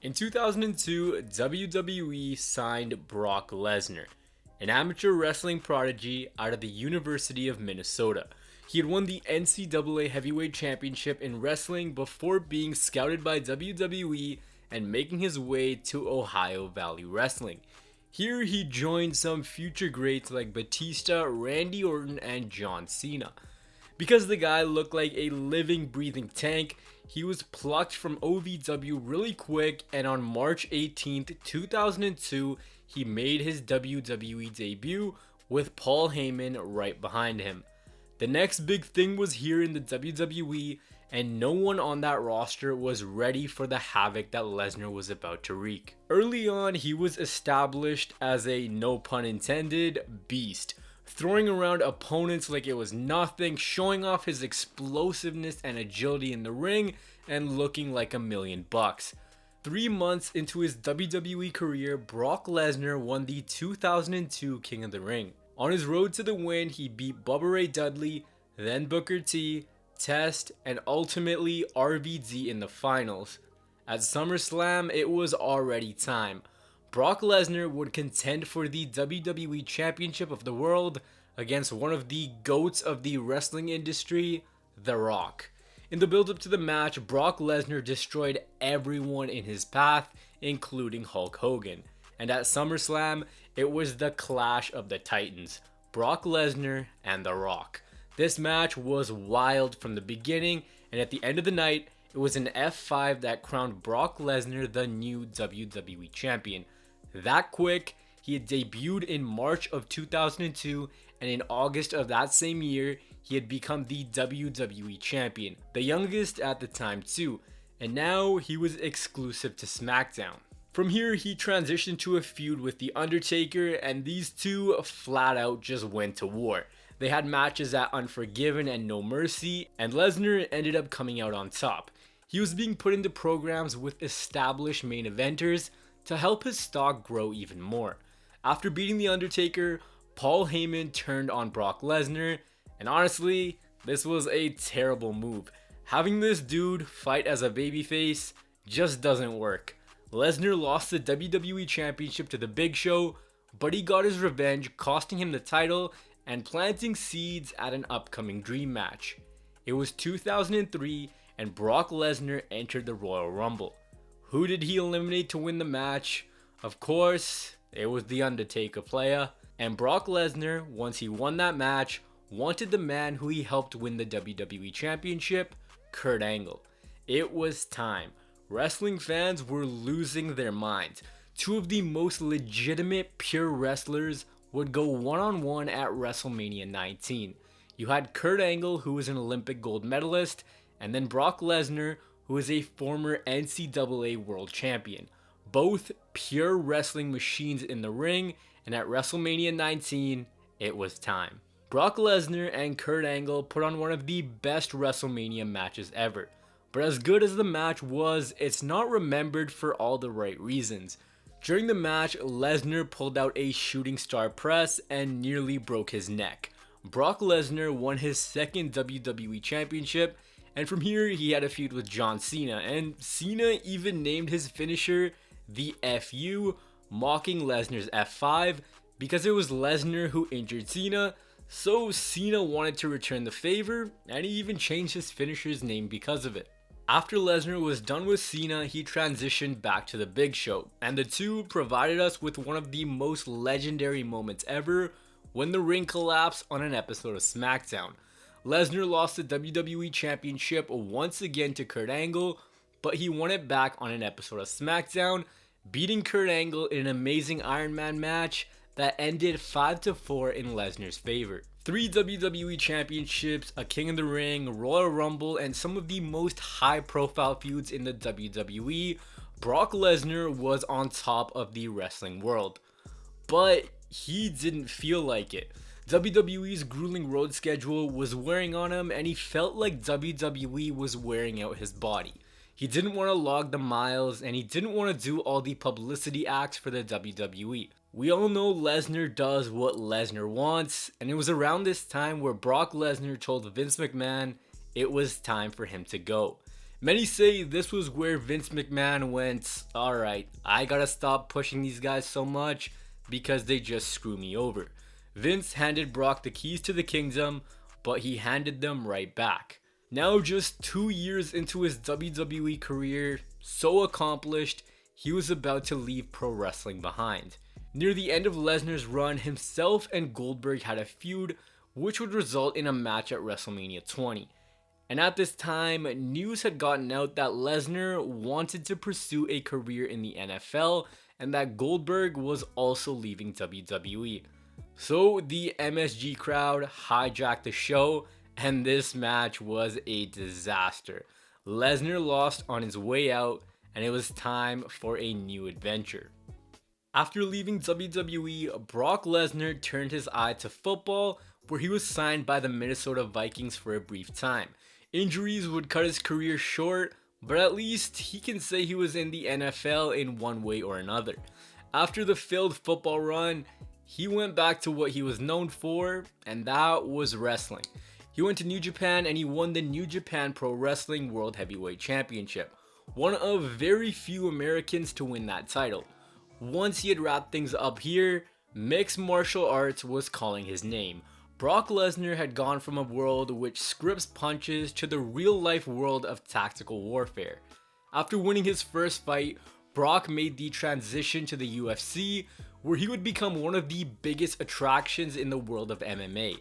In 2002, WWE signed Brock Lesnar, an amateur wrestling prodigy out of the University of Minnesota. He had won the NCAA Heavyweight Championship in wrestling before being scouted by WWE and making his way to Ohio Valley Wrestling. Here he joined some future greats like Batista, Randy Orton, and John Cena. Because the guy looked like a living, breathing tank, he was plucked from OVW really quick, and on March 18th, 2002, he made his WWE debut with Paul Heyman right behind him. The next big thing was here in the WWE, and no one on that roster was ready for the havoc that Lesnar was about to wreak. Early on, he was established as a, no pun intended, beast, throwing around opponents like it was nothing, showing off his explosiveness and agility in the ring, and looking like $1,000,000. 3 months into his WWE career, Brock Lesnar won the 2002 King of the Ring. On his road to the win, he beat Bubba Ray Dudley, then Booker T, Test, and ultimately RVD in the finals. At SummerSlam, it was already time. Brock Lesnar would contend for the WWE Championship of the World against one of the GOATs of the wrestling industry, The Rock. In the build-up to the match, Brock Lesnar destroyed everyone in his path, including Hulk Hogan. And at SummerSlam, it was the clash of the Titans, Brock Lesnar and The Rock. This match was wild from the beginning, and at the end of the night, it was an F5 that crowned Brock Lesnar the new WWE Champion. That quick, he had debuted in March of 2002, and in August of that same year, he had become the WWE Champion, the youngest at the time too, and now he was exclusive to SmackDown. From here, he transitioned to a feud with The Undertaker, and these two flat out just went to war. They had matches at Unforgiven and No Mercy, and Lesnar ended up coming out on top. He was being put into programs with established main eventers to help his stock grow even more. After beating The Undertaker, Paul Heyman turned on Brock Lesnar, and honestly, this was a terrible move. Having this dude fight as a babyface just doesn't work. Lesnar lost the WWE Championship to The Big Show, but he got his revenge, costing him the title and planting seeds at an upcoming dream match. It was 2003 and Brock Lesnar entered the Royal Rumble. Who did he eliminate to win the match? Of course, it was The Undertaker, playa. And Brock Lesnar, once he won that match, wanted the man who he helped win the WWE Championship, Kurt Angle. It was time. Wrestling fans were losing their minds. Two of the most legitimate pure wrestlers would go one-on-one at WrestleMania 19. You had Kurt Angle, who was an Olympic gold medalist, and then Brock Lesnar, who is a former NCAA world champion. Both pure wrestling machines in the ring, and at WrestleMania 19, it was time. Brock Lesnar and Kurt Angle put on one of the best WrestleMania matches ever. But as good as the match was, it's not remembered for all the right reasons. During the match, Lesnar pulled out a shooting star press and nearly broke his neck. Brock Lesnar won his second WWE Championship, and from here he had a feud with John Cena, and Cena even named his finisher the FU, mocking Lesnar's F5 because it was Lesnar who injured Cena, so Cena wanted to return the favor, and he even changed his finisher's name because of it. After Lesnar was done with Cena, he transitioned back to The Big Show, and the two provided us with one of the most legendary moments ever when the ring collapsed on an episode of SmackDown. Lesnar lost the WWE Championship once again to Kurt Angle, but he won it back on an episode of SmackDown, beating Kurt Angle in an amazing Iron Man match that ended 5-4 in Lesnar's favor. 3 WWE Championships, a King of the Ring, Royal Rumble, and some of the most high-profile feuds in the WWE, Brock Lesnar was on top of the wrestling world. But he didn't feel like it. WWE's grueling road schedule was wearing on him, and he felt like WWE was wearing out his body. He didn't want to log the miles, and he didn't want to do all the publicity acts for the WWE. We all know Lesnar does what Lesnar wants, and it was around this time where Brock Lesnar told Vince McMahon it was time for him to go. Many say this was where Vince McMahon went, alright, I gotta stop pushing these guys so much because they just screw me over. Vince handed Brock the keys to the kingdom, but he handed them right back. Now just 2 years into his WWE career, so accomplished, he was about to leave pro wrestling behind. Near the end of Lesnar's run, himself and Goldberg had a feud which would result in a match at WrestleMania 20. And at this time, news had gotten out that Lesnar wanted to pursue a career in the NFL and that Goldberg was also leaving WWE. So the MSG crowd hijacked the show, and this match was a disaster. Lesnar lost on his way out, and it was time for a new adventure. After leaving WWE, Brock Lesnar turned his eye to football, where he was signed by the Minnesota Vikings for a brief time. Injuries would cut his career short, but at least he can say he was in the NFL in one way or another. After the failed football run, he went back to what he was known for, and that was wrestling. He went to New Japan and he won the New Japan Pro Wrestling World Heavyweight Championship, one of very few Americans to win that title. Once he had wrapped things up here, mixed martial arts was calling his name. Brock Lesnar had gone from a world which scripts punches to the real-life world of tactical warfare. After winning his first fight, Brock made the transition to the UFC, where he would become one of the biggest attractions in the world of MMA.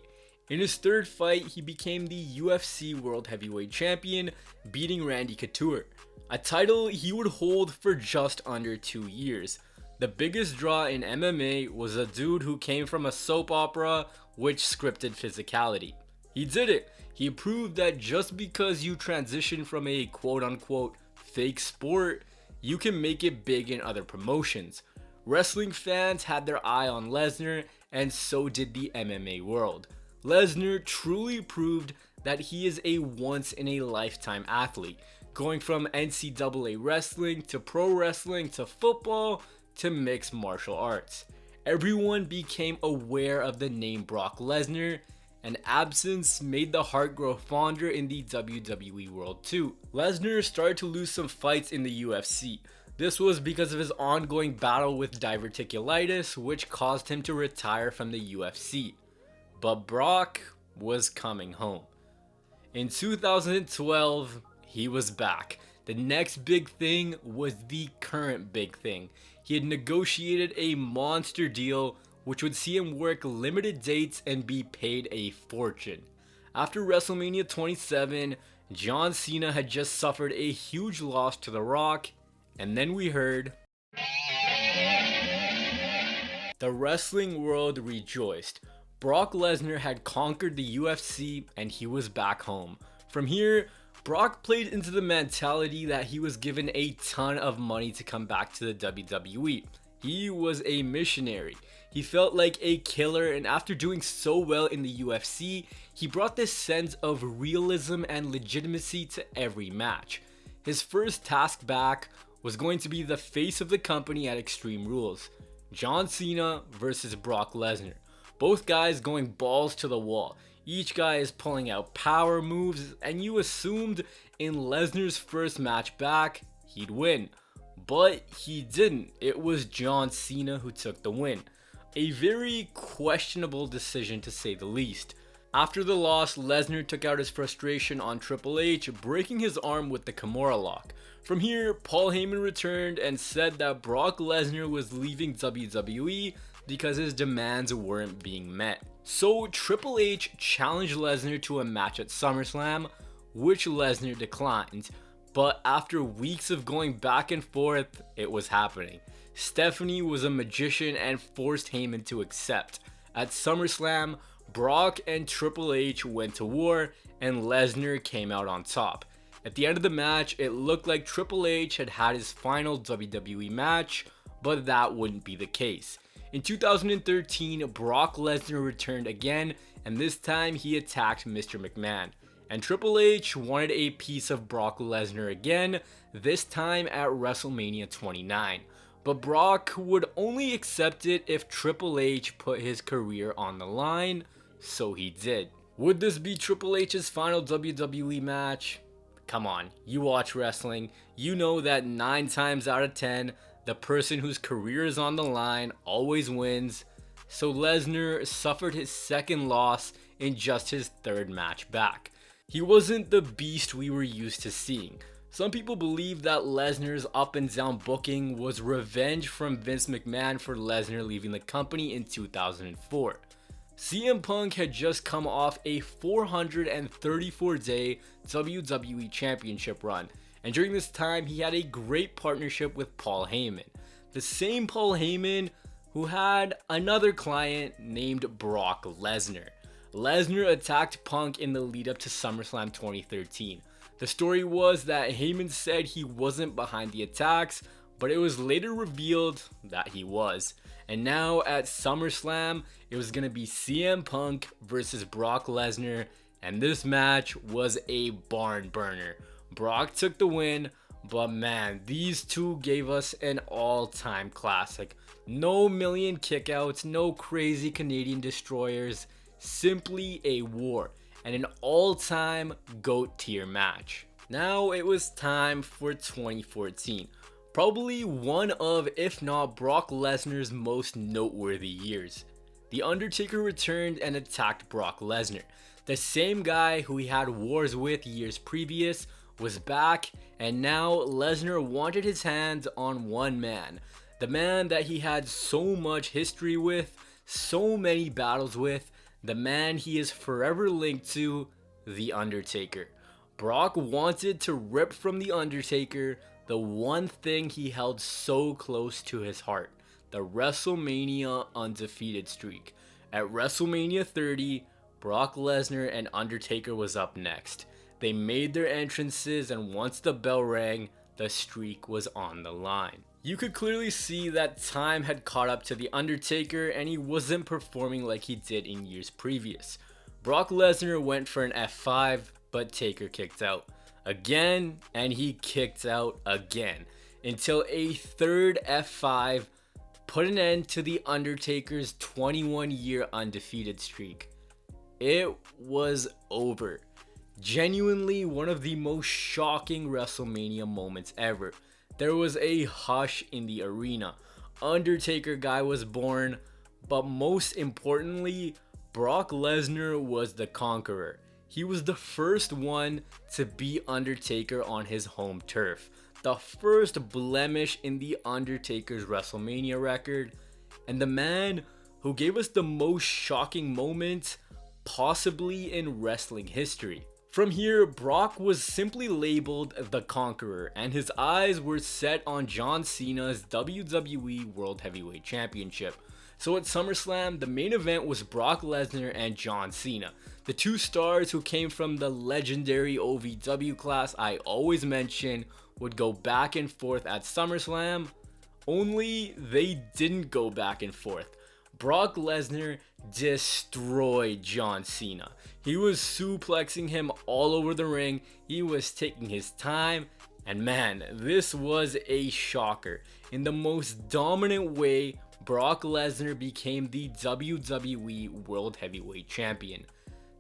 In his third fight, he became the UFC World Heavyweight Champion, beating Randy Couture, a title he would hold for just under 2 years. The biggest draw in MMA was a dude who came from a soap opera which scripted physicality. He did it. He proved that just because you transition from a quote-unquote fake sport, you can make it big in other promotions. Wrestling fans had their eye on Lesnar, and so did the MMA world. Lesnar truly proved that he is a once-in-a-lifetime athlete, going from NCAA wrestling to pro wrestling to football to mixed martial arts. Everyone became aware of the name Brock Lesnar, and absence made the heart grow fonder in the WWE world too. Lesnar started to lose some fights in the UFC. This was because of his ongoing battle with diverticulitis, which caused him to retire from the UFC. But Brock was coming home. In 2012, he was back. The next big thing was the current big thing. He had negotiated a monster deal which would see him work limited dates and be paid a fortune. After WrestleMania 27, John Cena had just suffered a huge loss to The Rock, and then we heard the wrestling world rejoiced. Brock Lesnar had conquered the UFC and he was back home. From here, Brock played into the mentality that he was given a ton of money to come back to the WWE. He was a missionary. He felt like a killer, and after doing so well in the UFC, he brought this sense of realism and legitimacy to every match. His first task back was going to be the face of the company at Extreme Rules, John Cena versus Brock Lesnar. Both guys going balls to the wall. Each guy is pulling out power moves, and you assumed in Lesnar's first match back, he'd win. But he didn't. It was John Cena who took the win. A very questionable decision to say the least. After the loss, Lesnar took out his frustration on Triple H, breaking his arm with the Kimura lock. From here, Paul Heyman returned and said that Brock Lesnar was leaving WWE because his demands weren't being met. So Triple H challenged Lesnar to a match at SummerSlam, which Lesnar declined. But after weeks of going back and forth, it was happening. Stephanie was a magician and forced Heyman to accept. At SummerSlam, Brock and Triple H went to war and Lesnar came out on top. At the end of the match, it looked like Triple H had had his final WWE match, but that wouldn't be the case. In 2013, Brock Lesnar returned again, and this time he attacked Mr. McMahon. And Triple H wanted a piece of Brock Lesnar again, this time at WrestleMania 29. But Brock would only accept it if Triple H put his career on the line, so he did. Would this be Triple H's final WWE match? Come on, you watch wrestling, you know that 9 times out of 10, the person whose career is on the line always wins. So Lesnar suffered his second loss in just his third match back. He wasn't the beast we were used to seeing. Some people believe that Lesnar's up and down booking was revenge from Vince McMahon for Lesnar leaving the company in 2004. CM Punk had just come off a 434-day WWE Championship run, and during this time he had a great partnership with Paul Heyman. The same Paul Heyman who had another client named Brock Lesnar. Lesnar attacked Punk in the lead up to SummerSlam 2013. The story was that Heyman said he wasn't behind the attacks, but it was later revealed that he was. And now at SummerSlam, it was going to be CM Punk versus Brock Lesnar, and this match was a barn burner. Brock took the win, but man, these two gave us an all-time classic. No million kickouts, no crazy Canadian destroyers, simply a war and an all-time GOAT tier match. Now it was time for 2014. Probably one of, if not Brock Lesnar's most noteworthy years. The Undertaker returned and attacked Brock Lesnar. The same guy who he had wars with years previous was back, and now Lesnar wanted his hands on one man. The man that he had so much history with, so many battles with, the man he is forever linked to, The Undertaker. Brock wanted to rip from The Undertaker the one thing he held so close to his heart, the WrestleMania undefeated streak. At WrestleMania 30, Brock Lesnar and Undertaker was up next. They made their entrances, and once the bell rang, the streak was on the line. You could clearly see that time had caught up to The Undertaker and he wasn't performing like he did in years previous. Brock Lesnar went for an F5, but Taker kicked out again, and he kicked out again until a third F5 put an end to The Undertaker's 21-year undefeated streak. It was over. Genuinely one of the most shocking WrestleMania moments ever. There was a hush in the arena. Undertaker guy was born, but most importantly, Brock Lesnar was the conqueror. He was the first one to beat Undertaker on his home turf. The first blemish in The Undertaker's WrestleMania record, and the man who gave us the most shocking moment possibly in wrestling history. From here, Brock was simply labeled the Conqueror, and his eyes were set on John Cena's WWE World Heavyweight Championship. So at SummerSlam, the main event was Brock Lesnar and John Cena, the two stars who came from the legendary OVW class I always mention would go back and forth at SummerSlam, only they didn't go back and forth. Brock Lesnar destroyed John Cena. He was suplexing him all over the ring, he was taking his time, and man, this was a shocker. In the most dominant way, Brock Lesnar became the WWE World Heavyweight Champion.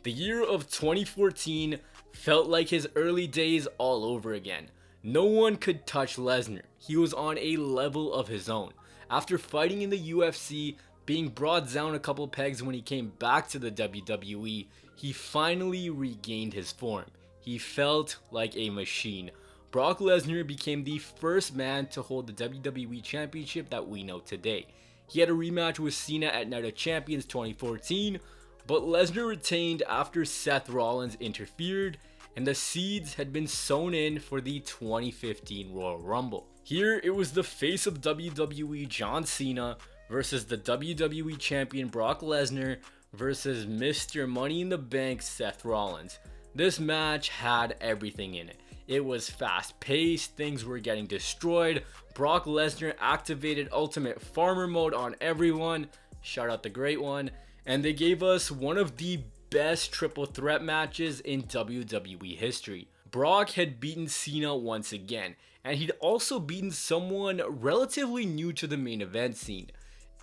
The year of 2014 felt like his early days all over again. No one could touch Lesnar. He was on a level of his own. After fighting in the UFC, being brought down a couple pegs when he came back to the WWE, he finally regained his form. He felt like a machine. Brock Lesnar became the first man to hold the WWE Championship that we know today. He had a rematch with Cena at Night of Champions 2014, but Lesnar retained after Seth Rollins interfered, and the seeds had been sown in for the 2015 Royal Rumble. Here, it was the face of WWE John Cena versus the WWE Champion Brock Lesnar versus Mr. Money in the Bank Seth Rollins. This match had everything in it. It was fast paced, things were getting destroyed. Brock Lesnar activated Ultimate Farmer mode on everyone, shout out the great one, and they gave us one of the best triple threat matches in WWE history. Brock had beaten Cena once again, and he'd also beaten someone relatively new to the main event scene.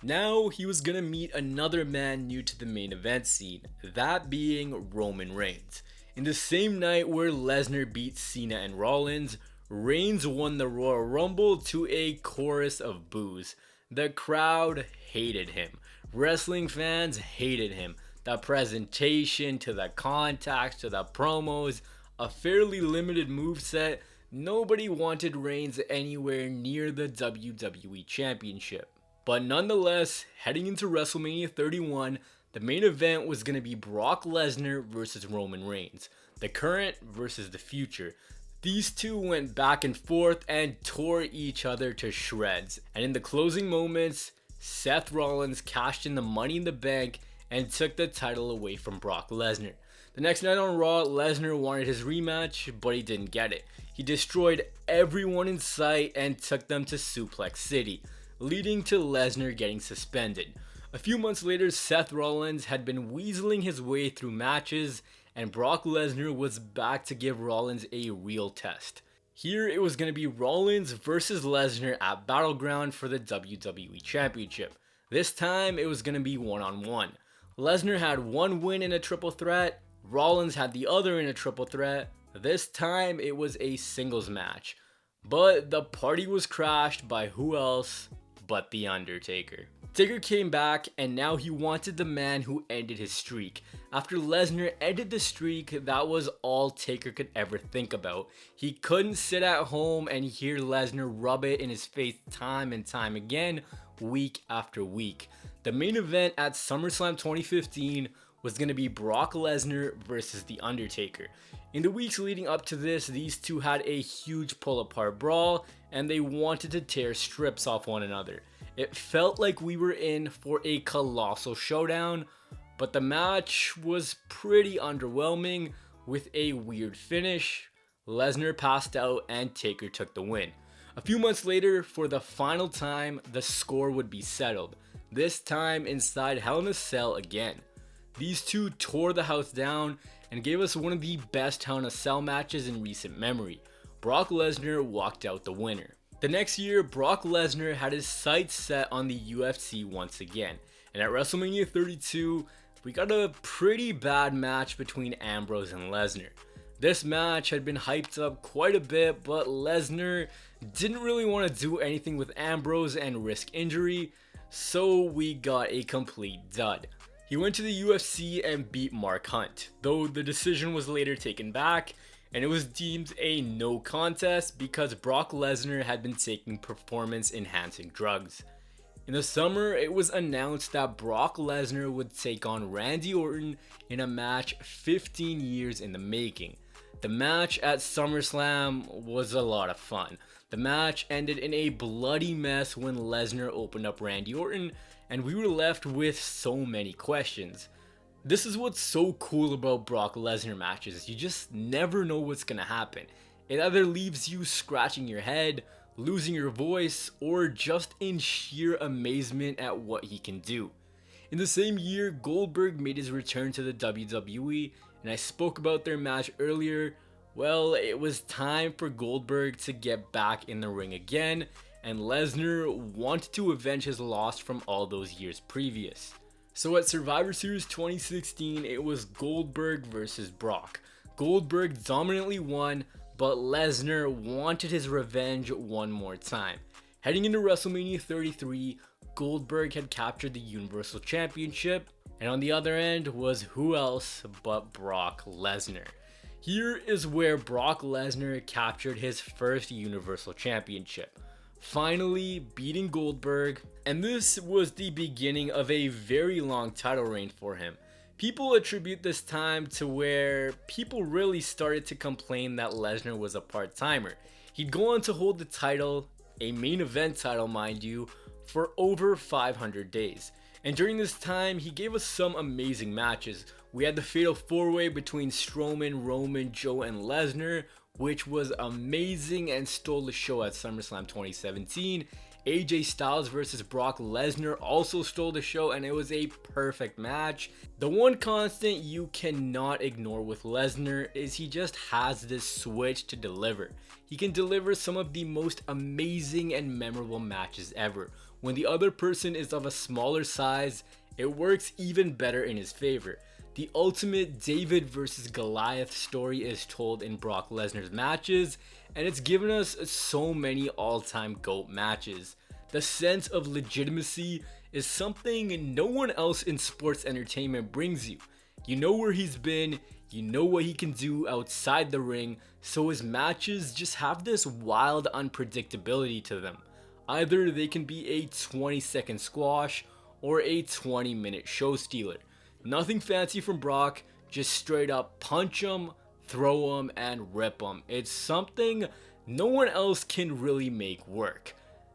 Now he was gonna meet another man new to the main event scene, that being Roman Reigns. In the same night where Lesnar beat Cena and Rollins, Reigns won the Royal Rumble to a chorus of boos. The crowd hated him. Wrestling fans hated him. The presentation, to the contacts, to the promos, a fairly limited moveset, nobody wanted Reigns anywhere near the WWE Championship. But nonetheless, heading into WrestleMania 31, the main event was going to be Brock Lesnar versus Roman Reigns, the current versus the future. These two went back and forth and tore each other to shreds. And in the closing moments, Seth Rollins cashed in the Money in the Bank and took the title away from Brock Lesnar. The next night on Raw, Lesnar wanted his rematch, but he didn't get it. He destroyed everyone in sight and took them to Suplex City, leading to Lesnar getting suspended. A few months later, Seth Rollins had been weaseling his way through matches, and Brock Lesnar was back to give Rollins a real test. Here it was going to be Rollins versus Lesnar at Battleground for the WWE Championship. This time it was going to be one-on-one. Lesnar had one win in a triple threat, Rollins had the other in a triple threat. This time it was a singles match. But the party was crashed by who else but The Undertaker. Taker came back, and now he wanted the man who ended his streak. After Lesnar ended the streak, that was all Taker could ever think about. He couldn't sit at home and hear Lesnar rub it in his face time and time again, week after week. The main event at SummerSlam 2015 was going to be Brock Lesnar versus The Undertaker. In the weeks leading up to this, these two had a huge pull-apart brawl, and they wanted to tear strips off one another. It felt like we were in for a colossal showdown, but the match was pretty underwhelming with a weird finish. Lesnar passed out and Taker took the win. A few months later, for the final time, the score would be settled. This time inside Hell in a Cell again. These two tore the house down and gave us one of the best Hell in a Cell matches in recent memory. Brock Lesnar walked out the winner. The next year, Brock Lesnar had his sights set on the UFC once again, and at WrestleMania 32, we got a pretty bad match between Ambrose and Lesnar. This match had been hyped up quite a bit, but Lesnar didn't really want to do anything with Ambrose and risk injury, so we got a complete dud. He went to the UFC and beat Mark Hunt, though the decision was later taken back, and it was deemed a no contest because Brock Lesnar had been taking performance-enhancing drugs. In the summer, it was announced that Brock Lesnar would take on Randy Orton in a match 15 years in the making. The match at SummerSlam was a lot of fun. The match ended in a bloody mess when Lesnar opened up Randy Orton, and we were left with so many questions. This is what's so cool about Brock Lesnar matches, you just never know what's gonna happen. It either leaves you scratching your head, losing your voice, or just in sheer amazement at what he can do. In the same year, Goldberg made his return to the WWE, and I spoke about their match earlier. Well, it was time for Goldberg to get back in the ring again, and Lesnar wanted to avenge his loss from all those years previous. So at Survivor Series 2016, it was Goldberg versus Brock. Goldberg dominantly won, but Lesnar wanted his revenge one more time. Heading into WrestleMania 33, Goldberg had captured the Universal Championship, and on the other end was who else but Brock Lesnar. Here is where Brock Lesnar captured his first Universal Championship, finally beating Goldberg, and this was the beginning of a very long title reign for him. People attribute this time to where people really started to complain that Lesnar was a part-timer. He'd go on to hold the title, a main event title mind you, for over 500 days. And during this time, he gave us some amazing matches. We had the Fatal 4-Way between Strowman, Roman, Joe, and Lesnar, which was amazing and stole the show at SummerSlam 2017. AJ Styles versus Brock Lesnar also stole the show, and it was a perfect match. The one constant you cannot ignore with Lesnar is he just has this switch to deliver. He can deliver some of the most amazing and memorable matches ever. When the other person is of a smaller size, it works even better in his favor. The ultimate David versus Goliath story is told in Brock Lesnar's matches, and it's given us so many all-time GOAT matches. The sense of legitimacy is something no one else in sports entertainment brings you. You know where he's been, you know what he can do outside the ring, so his matches just have this wild unpredictability to them. Either they can be a 20-second squash or a 20-minute show stealer. Nothing fancy from Brock, just straight up punch him, throw him, and rip him. It's something no one else can really make work.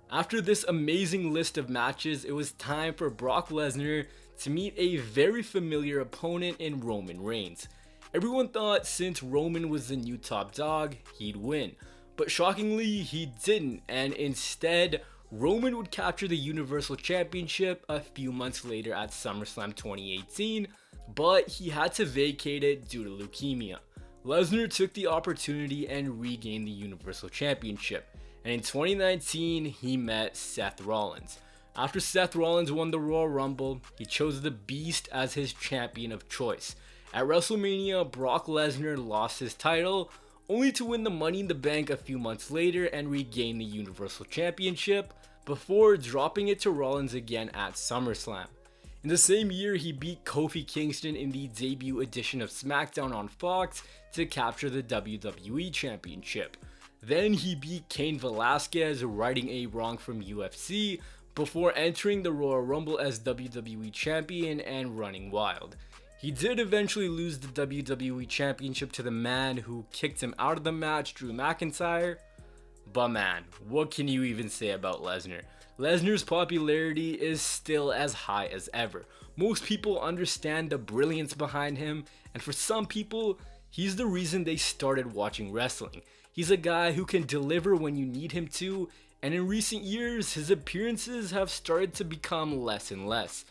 After this amazing list of matches, it was time for Brock Lesnar to meet a very familiar opponent in Roman Reigns. Everyone thought since Roman was the new top dog, he'd win. But shockingly, he didn't, and instead, Roman would capture the Universal Championship a few months later at SummerSlam 2018, but he had to vacate it due to leukemia. Lesnar took the opportunity and regained the Universal Championship, and in 2019, he met Seth Rollins. After Seth Rollins won the Royal Rumble, he chose the Beast as his champion of choice. At WrestleMania, Brock Lesnar lost his title, only to win the Money in the Bank a few months later and regain the Universal Championship, before dropping it to Rollins again at SummerSlam. In the same year, he beat Kofi Kingston in the debut edition of SmackDown on Fox to capture the WWE Championship. Then he beat Cain Velasquez, righting a wrong from UFC, before entering the Royal Rumble as WWE Champion and running wild. He did eventually lose the WWE Championship to the man who kicked him out of the match, Drew McIntyre. But man, what can you even say about Lesnar? Lesnar's popularity is still as high as ever. Most people understand the brilliance behind him, and for some people, he's the reason they started watching wrestling. He's a guy who can deliver when you need him to, and in recent years, his appearances have started to become less and less.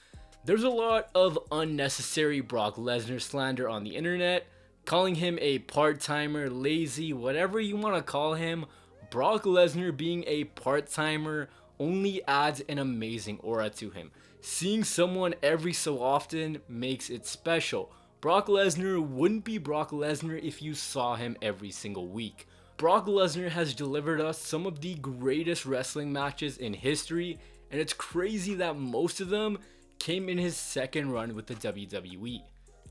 There's a lot of unnecessary Brock Lesnar slander on the internet, calling him a part-timer, lazy, whatever you want to call him. Brock Lesnar being a part-timer only adds an amazing aura to him. Seeing someone every so often makes it special. Brock Lesnar wouldn't be Brock Lesnar if you saw him every single week. Brock Lesnar has delivered us some of the greatest wrestling matches in history, and it's crazy that most of them came in his second run with the WWE.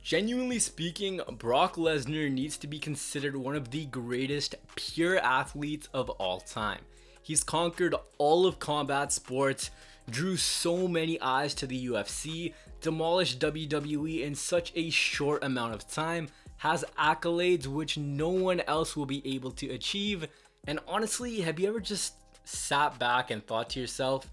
Genuinely speaking, Brock Lesnar needs to be considered one of the greatest pure athletes of all time. He's conquered all of combat sports, drew so many eyes to the UFC, demolished WWE in such a short amount of time, has accolades which no one else will be able to achieve, and honestly, have you ever just sat back and thought to yourself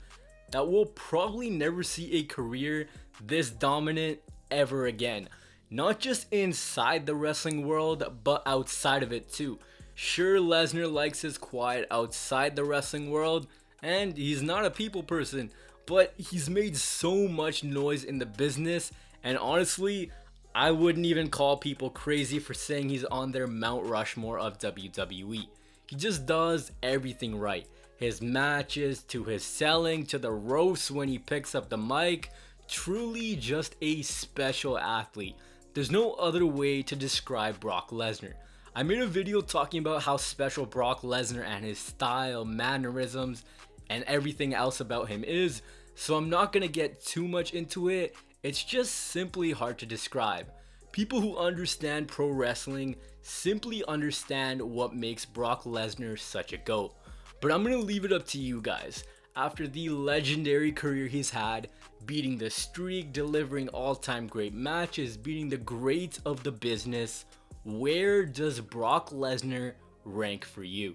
that we'll probably never see a career this dominant ever again? Not just inside the wrestling world, but outside of it too. Sure, Lesnar likes his quiet outside the wrestling world, and he's not a people person, but he's made so much noise in the business, and honestly, I wouldn't even call people crazy for saying he's on their Mount Rushmore of WWE. He just does everything right. His matches, to his selling, to the roast when he picks up the mic, truly just a special athlete. There's no other way to describe Brock Lesnar. I made a video talking about how special Brock Lesnar and his style, mannerisms, and everything else about him is, so I'm not gonna get too much into it. It's just simply hard to describe. People who understand pro wrestling simply understand what makes Brock Lesnar such a GOAT. But I'm gonna leave it up to you guys. After the legendary career he's had, beating the streak, delivering all-time great matches, beating the greats of the business, where does Brock Lesnar rank for you?